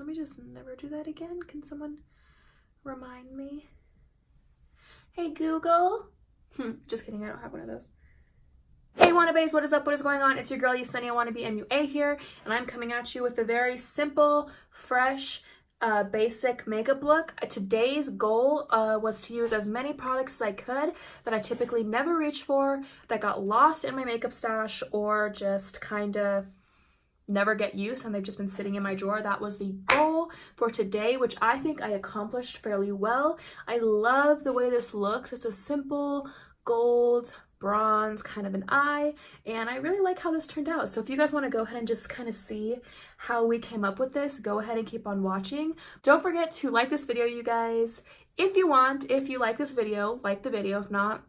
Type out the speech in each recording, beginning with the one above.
Let me just never do that again. Can someone remind me? Hey Google. Just kidding, I don't have one of those. Hey wannabes, what is up? What is going on? It's your girl Yesenia Wannabe MUA here, and I'm coming at you with a very simple, fresh, basic makeup look. Today's goal was to use as many products as I could that I typically never reach for, that got lost in my makeup stash or just kind of never get used and they've just been sitting in my drawer. That was the goal for today, which I think I accomplished fairly well. I love the way this looks. It's a simple gold bronze kind of an eye, and I really like how this turned out. So if you guys want to go ahead and just kind of see how we came up with this, go ahead and keep on watching. Don't forget to like this video, you guys, if you want. If you like this video, like the video. If not,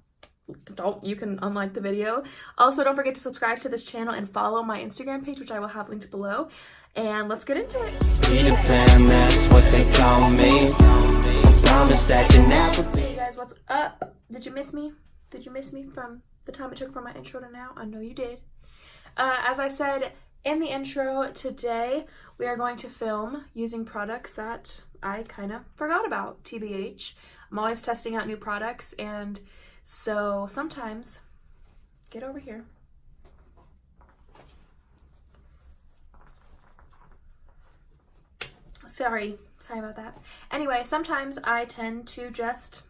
don't. You can unlike the video. Also, don't forget to subscribe to this channel and follow my Instagram page, which I will have linked below. And let's get into it. Peter Pan, that's what they call me. I promise that you never. Hey guys, what's up? Did you miss me? Did you miss me from the time it took from my intro to now? I know you did. As I said in the intro, today we are going to film using products that I kind of forgot about, TBH. I'm always testing out new products, and so sometimes, get over here. Sorry about that. Anyway, sometimes I tend to just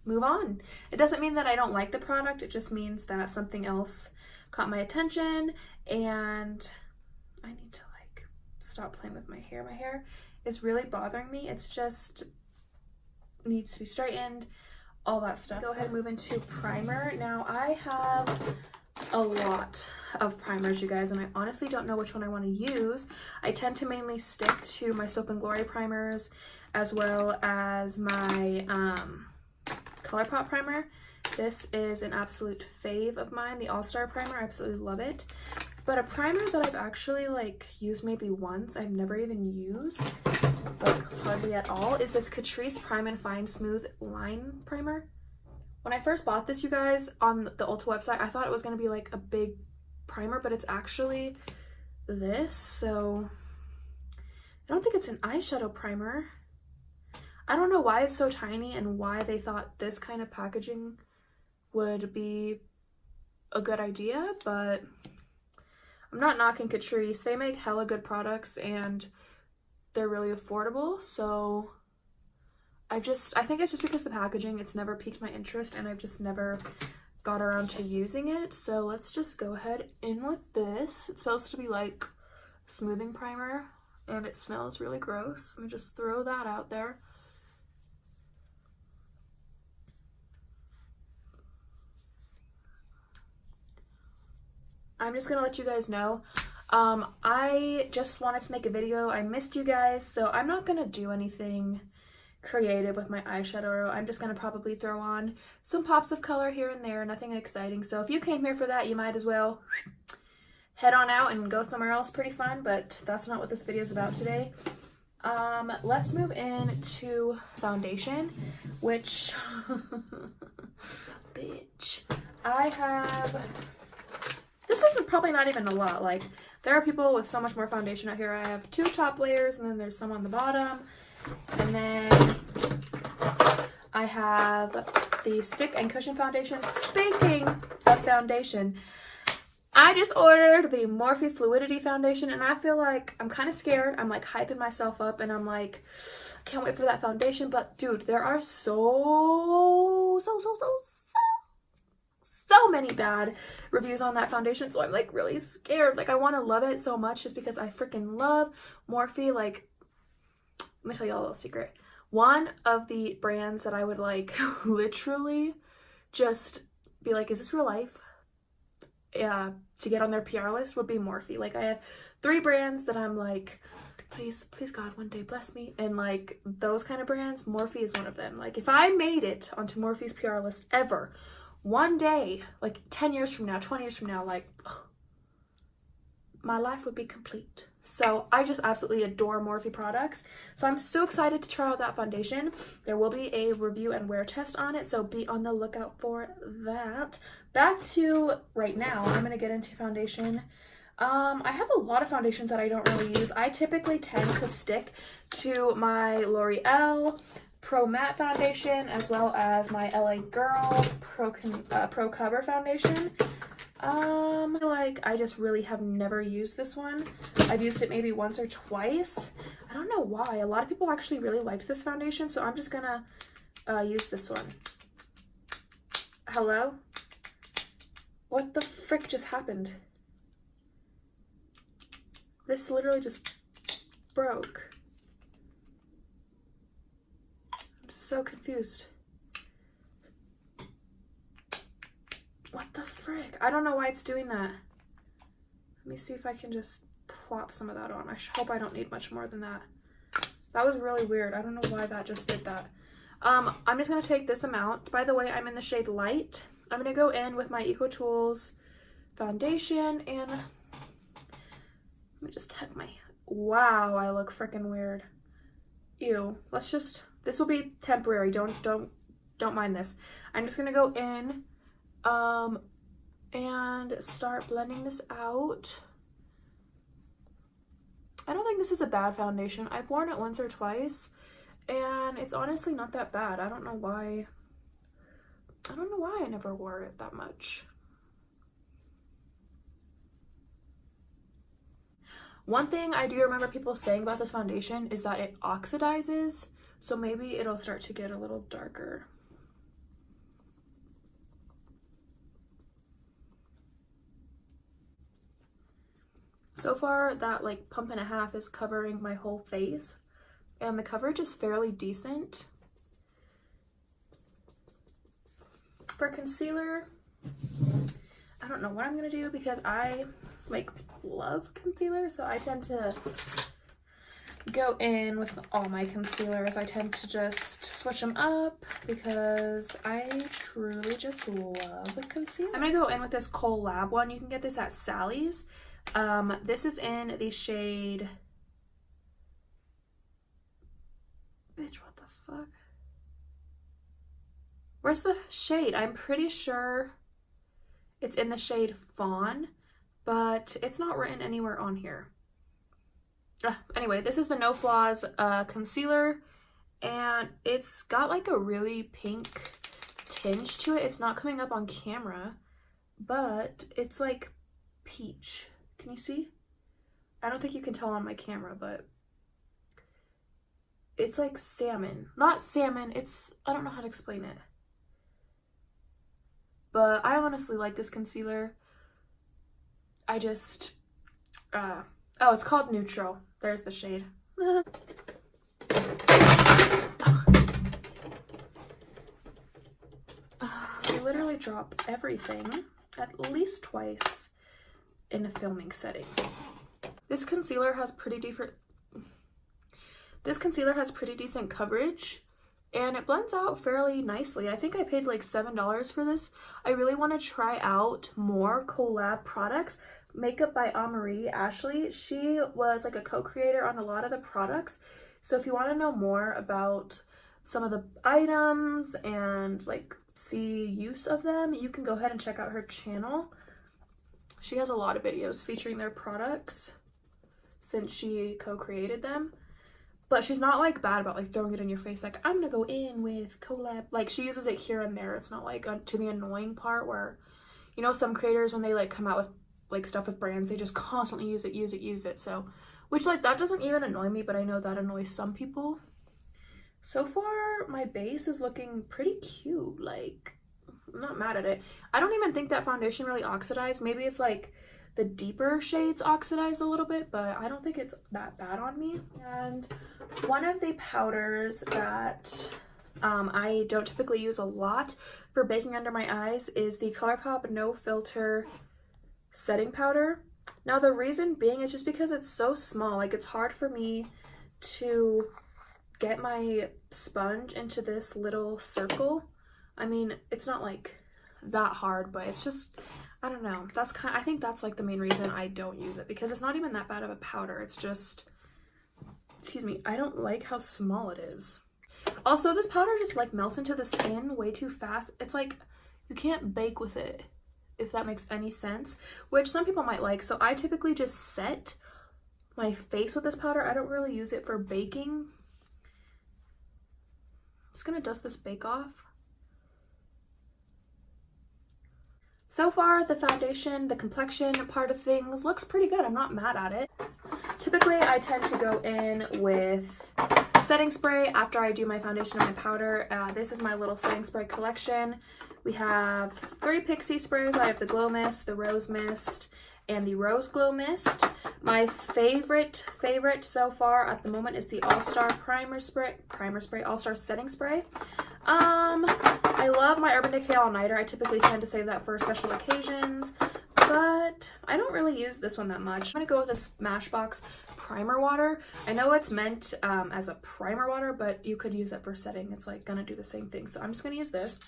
move on. It doesn't mean that I don't like the product, it just means that something else caught my attention and I need to like stop playing with my hair. My hair is really bothering me. It's just needs to be straightened, all that stuff. Go ahead and move into primer. Now I have a lot of primers, you guys, and I honestly don't know which one I want to use. I tend to mainly stick to my Soap and Glory primers as well as my ColourPop primer. This is an absolute fave of mine, the All-Star primer. I absolutely love it. But a primer that I've actually like used maybe once, I've never even used, like hardly at all, is this Catrice Prime and Fine Smooth Line Primer. When I first bought this, you guys, on the Ulta website, I thought it was going to be like a big primer, but it's actually this. So I don't think it's an eyeshadow primer. I don't know why it's so tiny and why they thought this kind of packaging would be a good idea, but I'm not knocking Catrice. They make hella good products and they're really affordable, so I think it's just because the packaging, it's never piqued my interest and I've just never got around to using it. So let's just go ahead in with this. It's supposed to be like smoothing primer and it smells really gross. Let me just throw that out there. I'm just gonna let you guys know, I just wanted to make a video. I missed you guys, so I'm not gonna do anything creative with my eyeshadow. I'm just gonna probably throw on some pops of color here and there, nothing exciting. So if you came here for that, you might as well head on out and go somewhere else pretty fun, but that's not what this video is about today. Let's move into foundation, which bitch, I have. This isn't probably not even a lot. Like, there are people with so much more foundation out here. I have 2 top layers and then there's some on the bottom. And then I have the stick and cushion foundation. Speaking of foundation, I just ordered the Morphe Fluidity foundation and I feel like I'm kind of scared. I'm like hyping myself up and I'm like, I can't wait for that foundation. But dude, there are so many bad reviews on that foundation, so I'm like really scared. Like, I want to love it so much just because I freaking love Morphe. Like, let me tell you a little secret. One of the brands that I would like literally just be like, is this real life? To get on their PR list would be Morphe. Like, I have 3 brands that I'm like, please God, one day bless me, and like those kind of brands, Morphe is one of them. Like, if I made it onto Morphe's PR list ever one day, like 10 years from now, 20 years from now, like, oh, my life would be complete. So I just absolutely adore Morphe products. So I'm so excited to try out that foundation. There will be a review and wear test on it, so be on the lookout for that. Back to right now, I'm going to get into foundation. I have a lot of foundations that I don't really use. I typically tend to stick to my L'Oreal Pro Matte Foundation as well as my LA Girl Pro Cover Foundation. Like I just really have never used this one. I've used it maybe once or twice. I don't know why. A lot of people actually really liked this foundation, so I'm just gonna use this one. Hello? What the frick just happened? This literally just broke. I'm so confused. What the frick? I don't know why it's doing that. Let me see if I can just plop some of that on. I hope I don't need much more than that. That was really weird. I don't know why that just did that. I'm just going to take this amount. By the way, I'm in the shade Light. I'm going to go in with my EcoTools foundation and let me just tuck my, wow, I look freaking weird. Ew. Let's just, this will be temporary. Don't mind this. I'm just going to go in and start blending this out. I don't think this is a bad foundation. I've worn it once or twice and it's honestly not that bad. I don't know why I never wore it that much. One thing I do remember people saying about this foundation is that it oxidizes, so maybe it'll start to get a little darker. So far, that like pump and a half is covering my whole face, and the coverage is fairly decent. For concealer, I don't know what I'm gonna do because I like love concealer, so I tend to go in with all my concealers. I tend to just switch them up because I truly just love the concealer. I'm gonna go in with this col-lab one. You can get this at Sally's. This is in the shade, bitch, what the fuck? Where's the shade? I'm pretty sure it's in the shade Fawn, but it's not written anywhere on here. Anyway, this is the No Flaws concealer, and it's got like a really pink tinge to it. It's not coming up on camera, but it's like peach. Can you see? I don't think you can tell on my camera, but it's like salmon. Not salmon, it's, I don't know how to explain it. But I honestly like this concealer. I just, oh, it's called Neutral. There's the shade. I literally drop everything at least twice in a filming setting. This concealer has pretty decent coverage and it blends out fairly nicely. I think I paid like $7 for this. I really want to try out more collab products. Makeup by Amarie Ashley. She was like a co-creator on a lot of the products. So if you want to know more about some of the items and like see use of them, you can go ahead and check out her channel. She has a lot of videos featuring their products since she co-created them. But she's not like bad about like throwing it in your face like I'm gonna go in with collab. Like she uses it here and there. It's not like to the annoying part where, you know, some creators when they like come out with like stuff with brands, they just constantly use it. So, which like that doesn't even annoy me, but I know that annoys some people. So far, my base is looking pretty cute. Like, I'm not mad at it. I don't even think that foundation really oxidized. Maybe it's like the deeper shades oxidize a little bit, but I don't think it's that bad on me. And one of the powders that I don't typically use a lot for baking under my eyes is the ColourPop No Filter setting powder. Now the reason being is just because it's so small. Like it's hard for me to get my sponge into this little circle. I mean, it's not like that hard, but it's just, I don't know. I think that's like the main reason I don't use it, because it's not even that bad of a powder. It's just, excuse me, I don't like how small it is. Also, this powder just like melts into the skin way too fast. It's like you can't bake with it. if that makes any sense, which some people might like. So I typically just set my face with this powder. I don't really use it for baking. Just gonna dust this bake off. So far, the foundation, the complexion part of things looks pretty good. I'm not mad at it. Typically, I tend to go in with setting spray after I do my foundation and my powder. This is my little setting spray collection. We have 3 Pixie sprays. I have the Glow Mist, the Rose Mist, and the Rose Glow Mist. My favorite so far at the moment is the All-Star All-Star Setting Spray. I love my Urban Decay All Nighter. I typically tend to save that for special occasions, but I don't really use this one that much. I'm gonna go with the Smashbox primer water. I know it's meant as a primer water, but you could use it for setting. It's like gonna do the same thing. So I'm just gonna use this.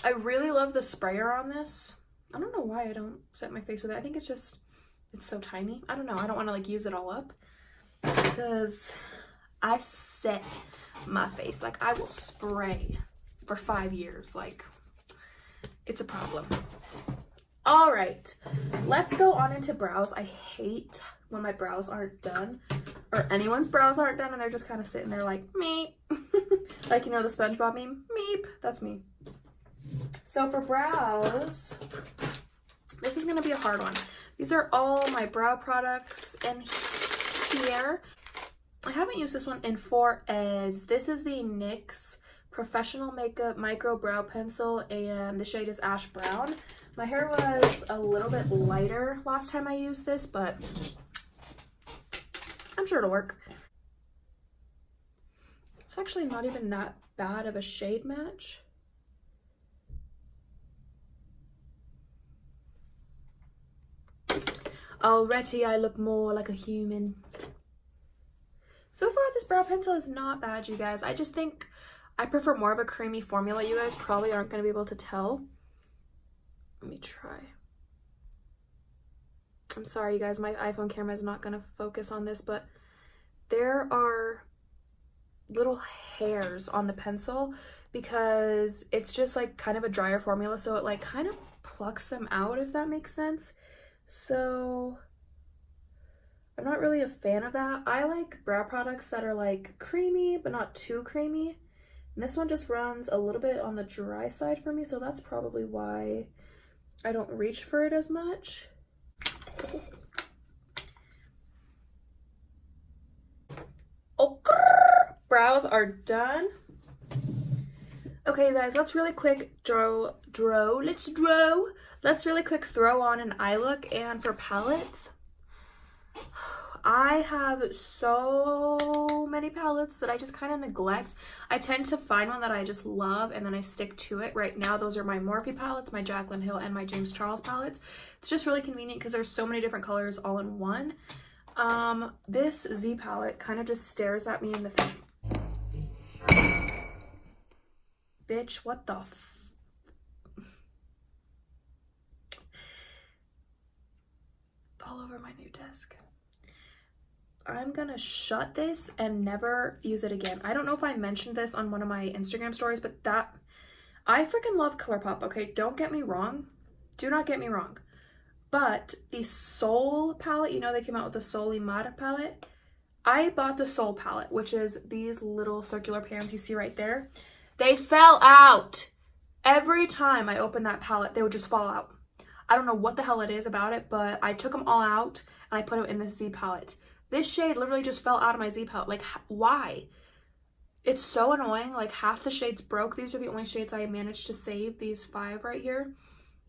I really love the sprayer on this. I don't know why I don't set my face with it. I think it's just, it's so tiny. I don't know. I don't want to like use it all up because I set my face. Like I will spray for 5 years. Like it's a problem. All right, let's go on into brows. I hate when my brows aren't done or anyone's brows aren't done and they're just kind of sitting there like meep. Like, you know, the SpongeBob meme, meep, that's me. So for brows, this is going to be a hard one. These are all my brow products in here. I haven't used this one in forever. This is the NYX Professional Makeup Micro Brow Pencil, and the shade is Ash Brown. My hair was a little bit lighter last time I used this, but I'm sure it'll work. It's actually not even that bad of a shade match. Already I look more like a human. So far this brow pencil is not bad, you guys. I just think I prefer more of a creamy formula. You guys probably aren't going to be able to tell. Let me try. I'm sorry, you guys. My iPhone camera is not going to focus on this, but there are little hairs on the pencil because it's just like kind of a drier formula, so it like kind of plucks them out, if that makes sense. So I'm not really a fan of that. I like brow products that are like creamy but not too creamy, and this one just runs a little bit on the dry side for me, so that's probably why I don't reach for it as much. Okay, brows are done. Okay, guys, let's really quick let's really quick throw on an eye look. And for palettes, I have so many palettes that I just kind of neglect. I tend to find one that I just love and then I stick to it. Right now, those are my Morphe palettes, my Jaclyn Hill, and my James Charles palettes. It's just really convenient because there's so many different colors all in one. This Z palette kind of just stares at me in the face. Bitch, what the all over my new desk. I'm gonna shut this and never use it again. I don't know if I mentioned this on one of my Instagram stories, but I freaking love ColourPop, okay? Don't get me wrong. Do not get me wrong. But the Soul palette, you know they came out with the Soul Mar palette. I bought the Soul palette, which is these little circular pans you see right there. They fell out. Every time I opened that palette, they would just fall out. I don't know what the hell it is about it, but I took them all out and I put them in the Z palette. This shade literally just fell out of my Z palette. Like, why? It's so annoying. Like, half the shades broke. These are the only shades I managed to save, these 5 right here.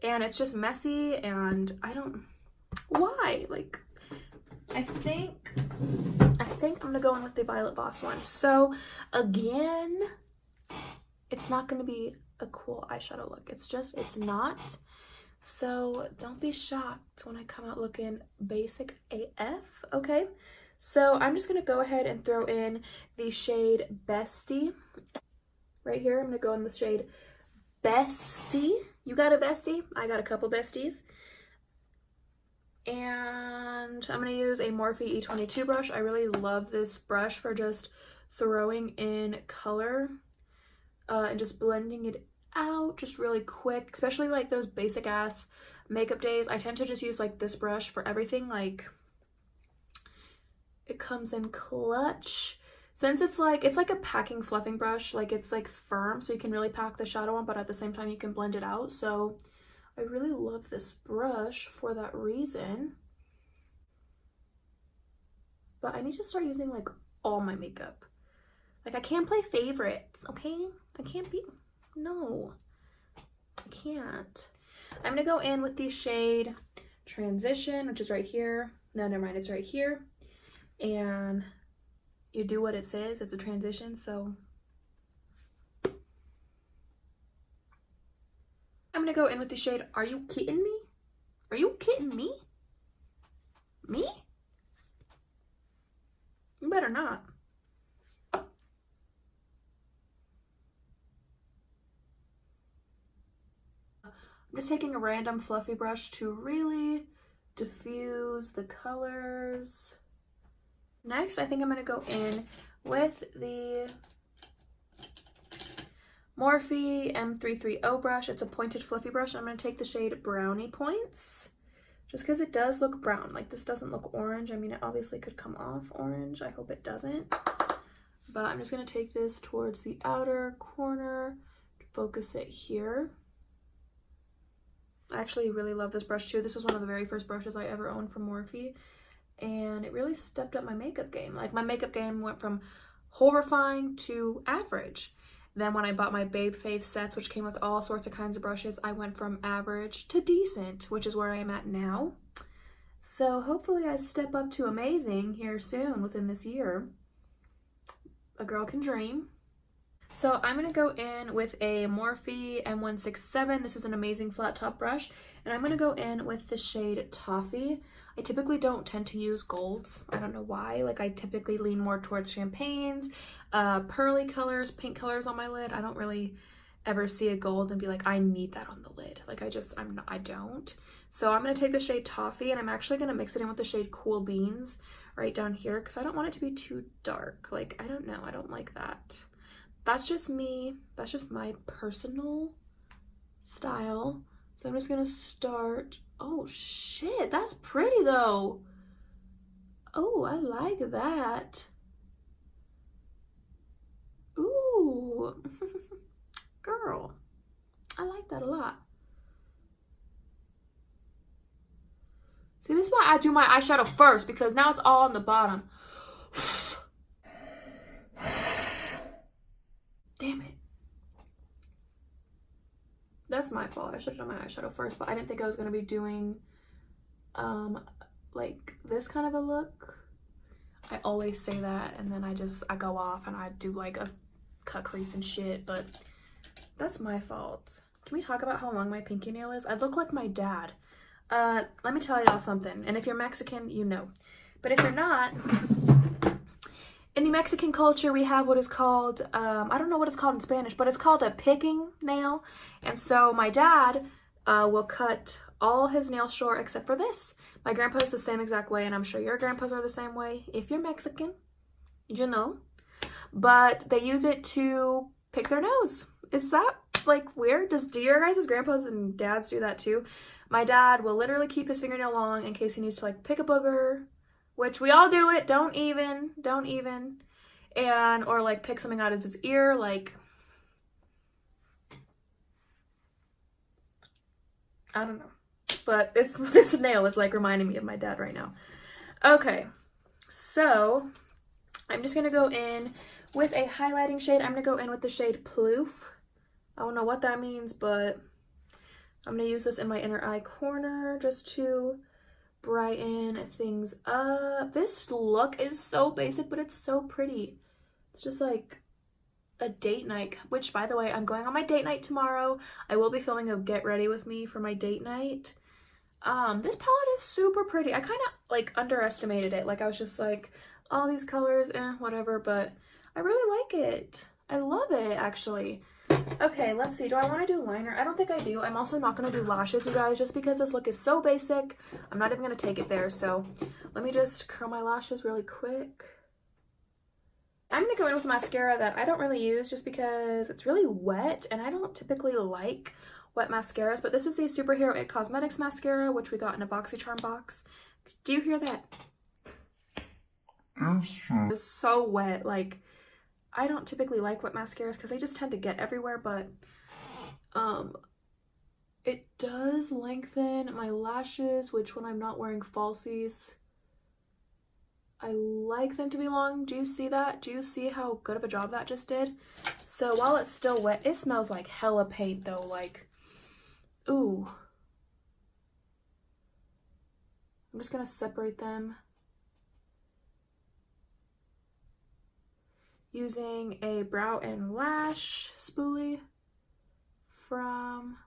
And it's just messy, and I don't... Why? Like, I think I'm gonna go in with the Violet Voss one. So, again, it's not gonna be a cool eyeshadow look. It's not. So don't be shocked when I come out looking basic AF, okay? So I'm just gonna go ahead and throw in the shade Bestie. Right here, I'm gonna go in the shade Bestie. You got a bestie? I got a couple besties. And I'm gonna use a Morphe E22 brush. I really love this brush for just throwing in color and just blending it out just really quick, especially like those basic ass makeup days. I tend to just use like this brush for everything. Like, it comes in clutch. Since it's like a packing fluffing brush, like it's like firm, so you can really pack the shadow on, but at the same time you can blend it out. So I really love this brush for that reason. But I need to start using like all my makeup. Like, I can't play favorites, okay? I can't be, no, I can't. I'm gonna go in with the shade Transition, which is right here. No, never mind, it's right here. And you do what it says, it's a transition, so. I'm gonna go in with the shade Are You Kidding Me? Are you kidding me? Me? You better not. I'm just taking a random fluffy brush to really diffuse the colors. Next, I think I'm going to go in with the Morphe M330 brush. It's a pointed fluffy brush. I'm going to take the shade Brownie Points, just because it does look brown. Like, this doesn't look orange. I mean, it obviously could come off orange. I hope it doesn't. But I'm just going to take this towards the outer corner, focus it here. I actually really love this brush too. This was one of the very first brushes I ever owned from Morphe, and it really stepped up my makeup game. Like, my makeup game went from horrifying to average. Then when I bought my Babe Fave sets, which came with all sorts of kinds of brushes, I went from average to decent, which is where I am at now. So hopefully I step up to amazing here soon, within this year. A girl can dream. So I'm going to go in with a Morphe M167. This is an amazing flat top brush. And I'm going to go in with the shade Toffee. I typically don't tend to use golds. I don't know why. Like, I typically lean more towards champagnes, pearly colors, pink colors on my lid. I don't really ever see a gold and be like, I need that on the lid. Like, I don't. So I'm going to take the shade Toffee, and I'm actually going to mix it in with the shade Cool Beans right down here, because I don't want it to be too dark. Like, I don't know. I don't like that. That's just me. That's just my personal style. So I'm just gonna start. Oh shit, that's pretty though. Oh, I like that. Ooh. Girl, I like that a lot. See, this is why I do my eyeshadow first, because now it's all on the bottom. Damn it. That's my fault. I should have done my eyeshadow first, but I didn't think I was going to be doing like this kind of a look. I always say that, and then I go off and I do like a cut crease and shit, but that's my fault. Can we talk about how long my pinky nail is? I look like my dad. Let me tell y'all something, and if you're Mexican, you know. But if you're not, in the Mexican culture, we have what is called, I don't know what it's called in Spanish, but it's called a picking nail. And so my dad will cut all his nails short except for this. My grandpa's the same exact way, and I'm sure your grandpas are the same way. If you're Mexican, you know. But they use it to pick their nose. Is that like weird? Do your guys' grandpas and dads do that too? My dad will literally keep his fingernail long in case he needs to like pick a booger, which we all do it, don't even, and, or like pick something out of his ear, like, I don't know, but this nail is like reminding me of my dad right now. Okay, so I'm just gonna go in with a highlighting shade. I'm gonna go in with the shade Ploof. I don't know what that means, but I'm gonna use this in my inner eye corner just to brighten things up. This look is so basic, but it's so pretty. It's just like a date night, which, by the way, I'm going on my date night tomorrow. I will be filming a get ready with me for my date night. This palette is super pretty. I kind of like underestimated it. Like, I was just like, all these colors, whatever, but I really like it. I love it, actually. Okay, let's see. Do I want to do liner? I don't think I do. I'm also not going to do lashes, you guys, just because this look is so basic. I'm not even going to take it there, so let me just curl my lashes really quick. I'm gonna go in with mascara that I don't really use just because it's really wet and I don't typically like wet mascaras, but this is the Superhero It Cosmetics mascara, which we got in a BoxyCharm box. Do you hear that? It's so wet. Like, I don't typically like wet mascaras because they just tend to get everywhere, but it does lengthen my lashes, which when I'm not wearing falsies, I like them to be long. Do you see that? Do you see how good of a job that just did? So while it's still wet, it smells like hella paint though. Like, ooh. I'm just gonna separate them using a brow and lash spoolie from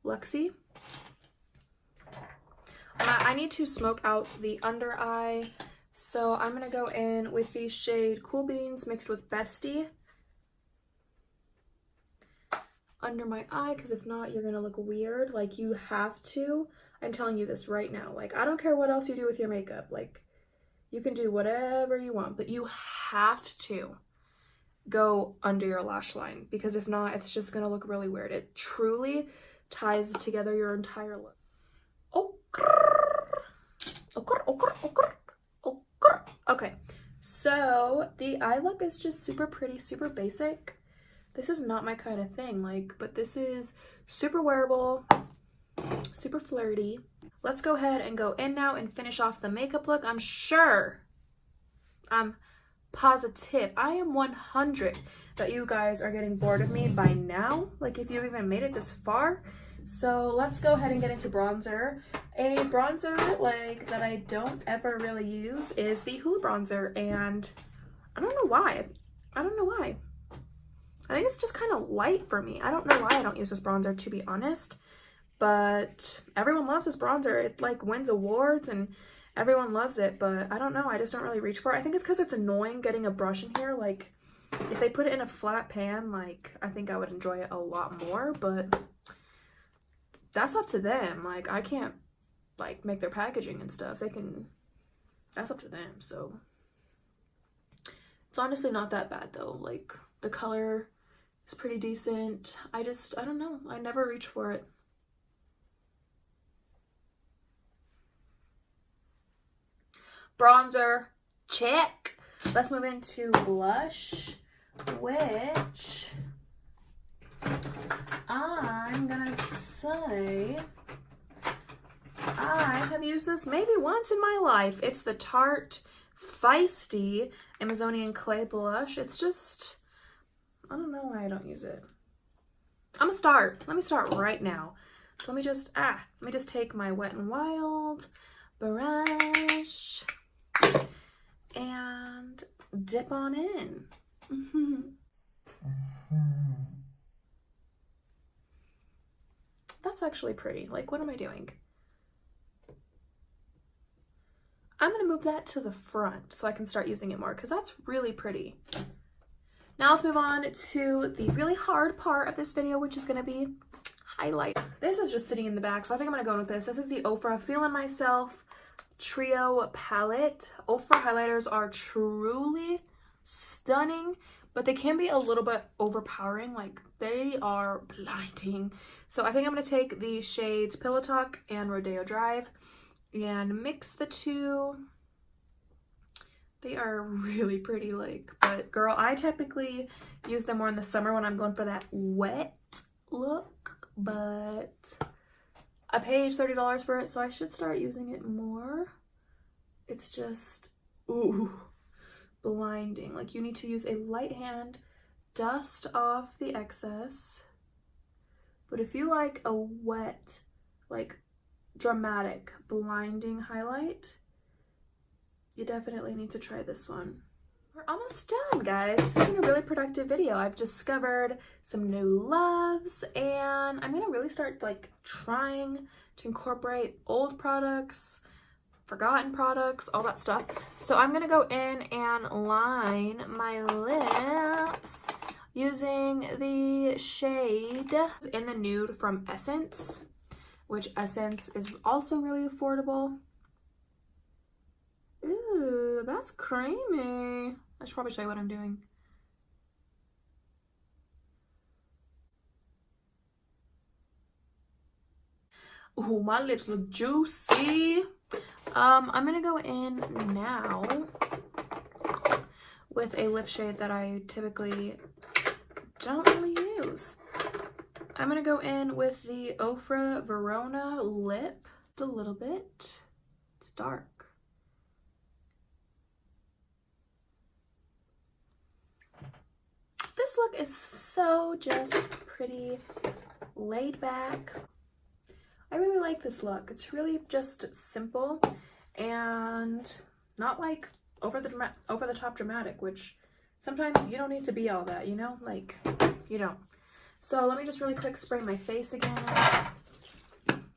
Luxie. I need to smoke out the under eye, so I'm gonna go in with the shade Cool Beans mixed with Bestie under my eye, because if not, you're gonna look weird. Like, you have to. I'm telling you this right now. Like, I don't care what else you do with your makeup. Like, you can do whatever you want, but you have to go under your lash line, because if not, it's just gonna look really weird. It truly ties together your entire look. Okay, so the eye look is just super pretty, super basic. This is not my kind of thing, like, but this is super wearable, super flirty. Let's go ahead and go in now and finish off the makeup look. I'm positive, I am 100 that you guys are getting bored of me by now, like if you've even made it this far. So let's go ahead and get into bronzer. A bronzer like that I don't ever really use is the Hoola bronzer, and I don't know why. I think it's just kind of light for me. I don't know why I don't use this bronzer, to be honest, but everyone loves this bronzer. It like wins awards and everyone loves it, but I don't know, I just don't really reach for it. I think it's because it's annoying getting a brush in here. Like, if they put it in a flat pan, like, I think I would enjoy it a lot more, but that's up to them. Like, I can't like make their packaging and stuff. That's up to them. So it's honestly not that bad though. Like, the color is pretty decent. I don't know, I never reach for it. Bronzer, check. Let's move into blush, which I'm gonna say I have used this maybe once in my life. It's the Tarte Feisty Amazonian Clay Blush. It's just, I don't know why I don't use it. Let me start right now. So let me just take my Wet n Wild brush and dip on in. That's actually pretty. Like, what am I doing? I'm gonna move that to the front so I can start using it more, because that's really pretty. Now let's move on to the really hard part of this video, which is gonna be highlight. This is just sitting in the back, so I think I'm gonna go in with this. This is the Ofra Feeling Myself Trio palette. Ofra highlighters are truly stunning, but they can be a little bit overpowering. Like, they are blinding. So I think I'm going to take the shades Pillow Talk and Rodeo Drive and mix the two. They are really pretty, like, but girl, I typically use them more in the summer when I'm going for that wet look, but I paid $30 for it, so I should start using it more. It's just, ooh, blinding. Like, you need to use a light hand, dust off the excess. But if you like a wet, like, dramatic, blinding highlight, you definitely need to try this one. We're almost done, guys. This has been a really productive video. I've discovered some new loves, and I'm gonna really start like trying to incorporate old products, forgotten products, all that stuff. So I'm gonna go in and line my lips using the shade in the nude from Essence, which Essence is also really affordable. Ooh, that's creamy. I should probably show you what I'm doing. Ooh, my lips look juicy. I'm gonna go in now with a lip shade that I typically don't really use. I'm gonna go in with the Ofra Verona lip. Just a little bit. It's dark. This look is so just pretty laid back. I really like this look. It's really just simple and not like over the top dramatic, which sometimes you don't need to be all that, you know? Like, you don't. So let me just really quick spray my face again.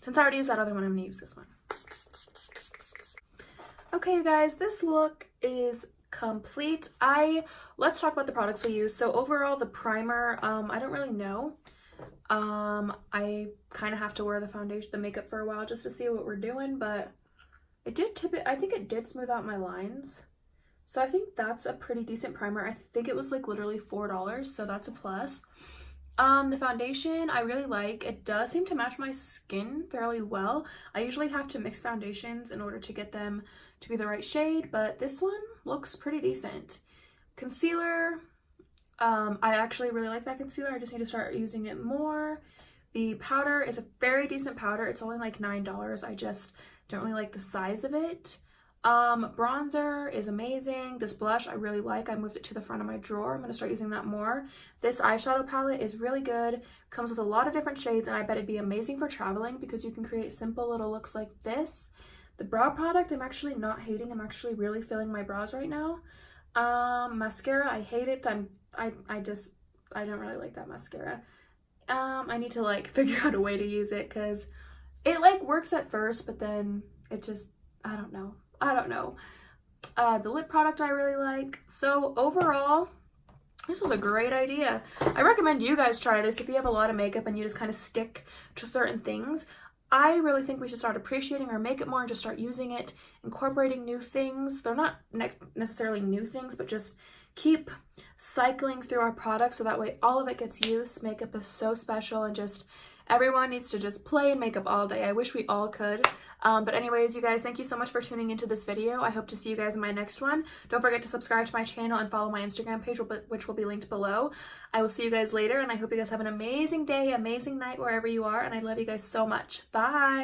Since I already used that other one, I'm gonna use this one. Okay, you guys, this look is complete. Let's talk about the products we use. So overall, the primer, I don't really know. I kind of have to wear the makeup for a while just to see what we're doing, but it did I think it did smooth out my lines. So I think that's a pretty decent primer. I think it was like literally $4, so that's a plus. The foundation I really like. It does seem to match my skin fairly well. I usually have to mix foundations in order to get them to be the right shade, but this one looks pretty decent. Concealer, I actually really like that concealer. I just need to start using it more. The powder is a very decent powder. It's only like $9. I just don't really like the size of it. Bronzer is amazing. This blush I really like. I moved it to the front of my drawer. I'm going to start using that more. This eyeshadow palette is really good. Comes with a lot of different shades, and I bet it'd be amazing for traveling because you can create simple little looks like this. The brow product I'm actually not hating. I'm actually really feeling my brows right now. Mascara, I hate it. I don't really like that mascara. I need to like figure out a way to use it because it like works at first, but then it just, I don't know. The lip product I really like. So overall, this was a great idea. I recommend you guys try this if you have a lot of makeup and you just kind of stick to certain things. I really think we should start appreciating our makeup more and just start using it, incorporating new things. They're not necessarily new things, but just keep cycling through our products so that way all of it gets used. Makeup is so special, and just everyone needs to just play in makeup all day. I wish we all could. But anyways, you guys, thank you so much for tuning into this video. I hope to see you guys in my next one. Don't forget to subscribe to my channel and follow my Instagram page, which will be linked below. I will see you guys later, and I hope you guys have an amazing day, amazing night, wherever you are, and I love you guys so much. Bye!